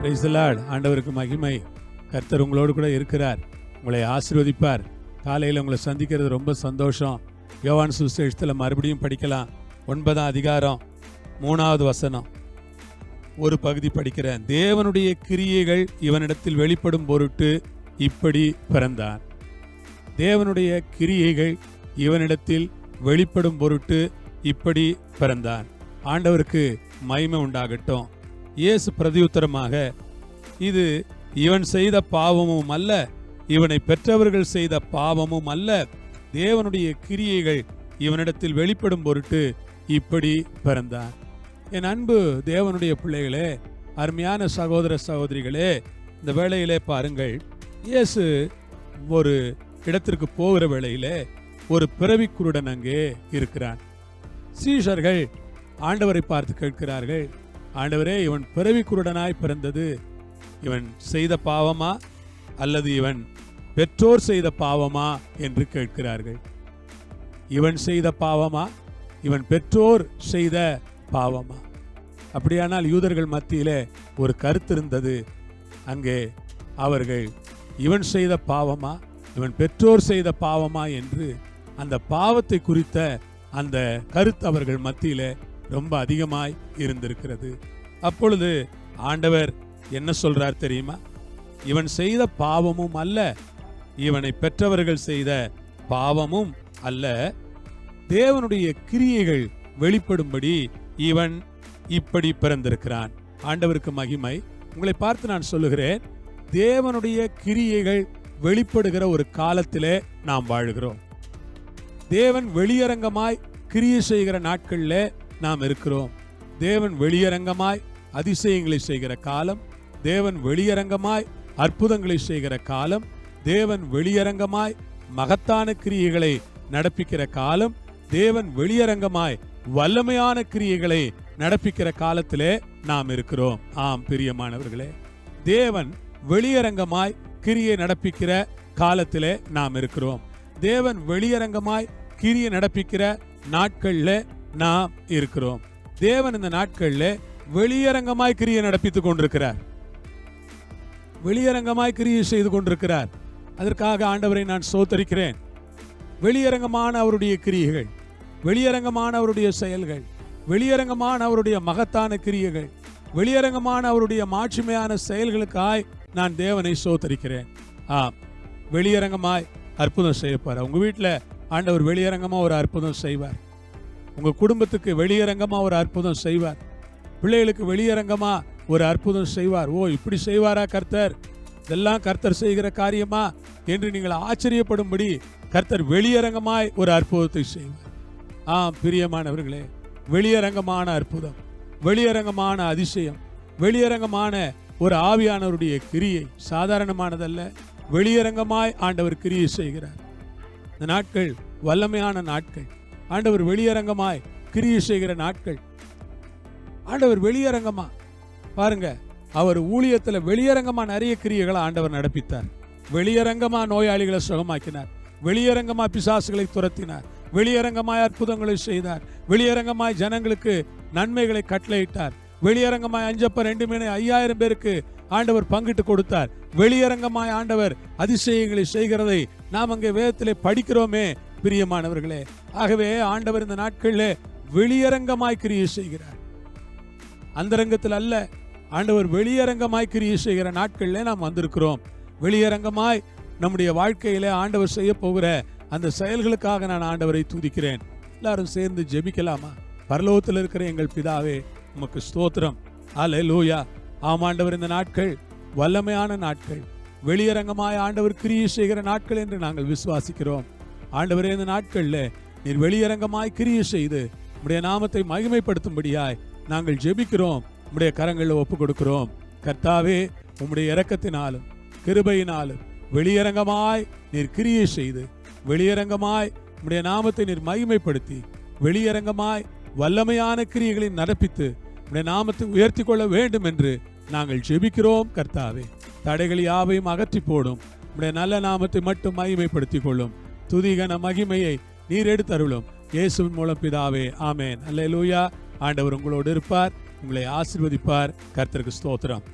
Praise the Lord. ஆண்டவருக்கு மகிமை. கர்த்தர் உங்களோடு கூட இருக்கிறார், உங்களை ஆசீர்வதிப்பார். காலையில் உங்களை சந்திக்கிறது ரொம்ப சந்தோஷம். யோவான் சுவிசேஷத்தில் மறுபடியும் படிக்கலாம். 9ஆம் அதிகாரம் 3வது வசனம் ஒரு பகுதி படிக்கிறேன். தேவனுடைய கிரியைகள் இவனிடத்தில் வெளிப்படும் பொருட்டு இப்படி பிறந்தான். தேவனுடைய கிரியைகள் இவனிடத்தில் வெளிப்படும் பொருட்டு இப்படி பிறந்தான். ஆண்டவருக்கு மகிமை உண்டாகட்டும். இயேசு பிரதியுத்தரமாக, இது இவன் செய்த பாவமும் அல்ல, இவனை பெற்றவர்கள் செய்த பாவமும் அல்ல, தேவனுடைய கிரியைகள் இவனிடத்தில் வெளிப்படும் பொருட்டு இப்படி பிறந்தான். என் அன்பு தேவனுடைய பிள்ளைகளே, அருமையான சகோதர சகோதரிகளே, இந்த வேளையிலே பாருங்கள், இயேசு ஒரு இடத்திற்கு போகிற வேளையிலே ஒரு பிறவிக்குருடன் அங்கே இருக்கிறான். சீஷர்கள் ஆண்டவரை பார்த்து கேட்கிறார்கள், ஆண்டவரே, இவன் பிறவிக்குருடனாய் பிறந்தது இவன் செய்த பாவமா அல்லது இவன் பெற்றோர் செய்த பாவமா என்று கேட்கிறார்கள். இவன் செய்த பாவமா, இவன் பெற்றோர் செய்த பாவமா? அப்படியானால் யூதர்கள் மத்தியிலே ஒரு கருத்து இருந்தது. அங்கே அவர்கள் இவன் செய்த பாவமா, இவன் பெற்றோர் செய்த பாவமா என்று அந்த பாவத்தை குறித்த அந்த கருத்து அவர்கள் மத்தியிலே ரொம்ப அதிகமாய் இருந்திருக்கிறது. அப்பொழுது ஆண்டவர் என்ன சொல்றார் தெரியுமா? இவன் செய்த பாவமும் அல்ல, இவனை பெற்றவர்கள் செய்த பாவமும் அல்ல, தேவனுடைய கிரியைகள் வெளிப்படும்படி இவன் இப்படி பிறந்திருக்கிறான். ஆண்டவருக்கு மகிமை. உங்களை பார்த்து நான் சொல்லுகிறேன், தேவனுடைய கிரியைகள் வெளிப்படுகிற ஒரு காலத்திலே நாம் வாழுகிறோம். தேவன் வெளியரங்கமாய் கிரியை செய்கிற நாட்களிலே நாம் இருக்கிறோம். தேவன் வெளியரங்கமாய் அதிசயங்களை செய்கிற காலம், தேவன் வெளியரங்கமாய் அற்புதங்களை செய்கிற காலம், தேவன் வெளியரங்கமாய் மகத்தான கிரியைகளை நடப்பிக்கிற காலம், தேவன் வெளியரங்கமாய் வல்லமையான கிரியைகளை நடப்பிக்கிற காலத்திலே நாம் இருக்கிறோம். ஆம் பிரியமானவர்களே, தேவன் வெளியரங்கமாய் கிரியை நடப்பிக்கிற காலத்திலே நாம் இருக்கிறோம். தேவன் வெளியரங்கமாய் கிரியை நடப்பிக்கிற நாட்கள்ல நாம் இருக்கிறோம். தேவன் இந்த நாட்கள்ல வெளியரங்கமாய் கிரியை நடப்பித்துக் கொண்டிருக்கிறார், வெளியரங்கமாய் கிரியை செய்து கொண்டிருக்கிறார். அதற்காக ஆண்டவரை நான் ஸ்தோத்திரிக்கிறேன். வெளியரங்கமான அவருடைய கிரியைகள், வெளியரங்கமான அவருடைய செயல்கள், வெளியரங்கமான அவருடைய மகத்தான கிரியைகள், வெளியரங்கமான அவருடைய மாட்சிமையான செயல்களுக்காய் நான் தேவனை ஸ்தோத்திரிக்கிறேன். வெளியரங்கமாய் அற்புதம் செய்யப்பார். உங்க வீட்டில் ஆண்டவர் வெளியரங்கமா ஒரு அற்புதம் செய்வார். உங்க குடும்பத்துக்கு வெளியரங்கமா ஒரு அற்புதம் செய்வார். பிள்ளைகளுக்கு வெளியரங்கமா ஒரு அற்புதம் செய்வார். ஓ, இப்படி செய்வாரா கர்த்தர்? இதெல்லாம் கர்த்தர் செய்கிற காரியமா என்று நீங்கள் ஆச்சரியப்படும்படி கர்த்தர் வெளியரங்கமாய் ஒரு அற்புதத்தை செய்வார். பிரியமானவர்களே, வெளியரங்கமான அற்புதம், வெளியரங்கமான அதிசயம், வெளியரங்கமான ஒரு ஆவியானவருடைய கிரியை சாதாரணமானதல்ல. வெளியரங்கமாய் ஆண்டவர் கிரியை செய்கிறார். இந்த நாட்கள் வல்லமையான நாட்கள். ஆண்டவர் வெளியரங்கமாய் கிரியை செய்கிற நாட்கள். ஆண்டவர் வெளியரங்கமா பாருங்க, அவர் ஊழியத்தில் வெளியரங்கமா நிறைய கிரியைகளை ஆண்டவர் நடப்பித்தார். வெளியரங்கமா நோயாளிகளை சுகமாக்கினார், வெளியரங்கமா பிசாசுகளை துரத்தினார், வெளியரங்கமாய் அற்புதங்களை செய்தார், வெளியரங்கமாய் ஜனங்களுக்கு நன்மைகளை கட்டளையிட்டார், வெளியரங்கமாய் 5 அப்பம் 2 மீன் 5000 பேருக்கு ஆண்டவர் பங்கிட்டு கொடுத்தார். வெளியரங்கமாய் ஆண்டவர் அதிசயங்களை செய்கிறதை நாம் அங்கே வேதத்திலே படிக்கிறோமே பிரியமானவர்களே. ஆகவே ஆண்டவர் இந்த நாட்களில் வெளியரங்கமாய் கிரியை செய்கிறார், அந்தரங்கத்தில் அல்ல. ஆண்டவர் வெளியரங்கமாய் கிரியை செய்கிற நாட்களில் நாம் வந்திருக்கிறோம். வெளியரங்கமாய் நம்முடைய வாழ்க்கையில ஆண்டவர் செய்ய போகிற அந்த செயல்களுக்காக நான் ஆண்டவரை துதிக்கிறேன். எல்லாரும் சேர்ந்து ஜெபிக்கலாமா? பரலோகத்தில் இருக்கிற எங்கள் பிதாவே, உமக்கு ஸ்தோத்திரம். அல்லேலூயா. ஆண்டவர், இந்த நாட்கள் வல்லமையான நாட்கள், வெளியரங்கமாய் ஆண்டவர் கிரியை செய்கிற நாட்கள் என்று நாங்கள் விசுவாசிக்கிறோம். ஆண்டவரே, இந்த நாட்கள்ல நீர் வெளியரங்கமாய் கிரியை செய்து உம்முடைய நாமத்தை மகிமைப்படுத்தும்படியாய் நாங்கள் ஜெபிக்கிறோம். உம்முடைய கரங்களில் ஒப்பு கொடுக்கிறோம். கர்த்தாவே, உம்முடைய இரக்கத்தினாலும் கிருபையினாலும் வெளியரங்கமாய் நீர் கிரியை செய்து, வெளியரங்கமாய் உம்முடைய நாமத்தை நீர் மகிமைப்படுத்தி, வெளியரங்கமாய் வல்லமையான கிரியைகளை நடப்பித்து உம்முடைய நாமத்தை உயர்த்தி கொள்ள வேண்டும் என்று நாங்கள் ஜெபிக்கிறோம். கர்த்தாவே, தடைகள் யாவையும் அகற்றி போடும். உம்முடைய நல்ல நாமத்தை மட்டும் மகிமைப்படுத்திக் கொள்ளும். துதிகன மகிமையை நீர் எடுத்தருளும். இயேசுவின் மூலம் பிதாவே, ஆமேன். அல்லேலூயா. ஆண்டவர் உங்களோடு இருப்பார், உங்களை ஆசீர்வதிப்பார். கர்த்தருக்கு ஸ்தோத்திரம்.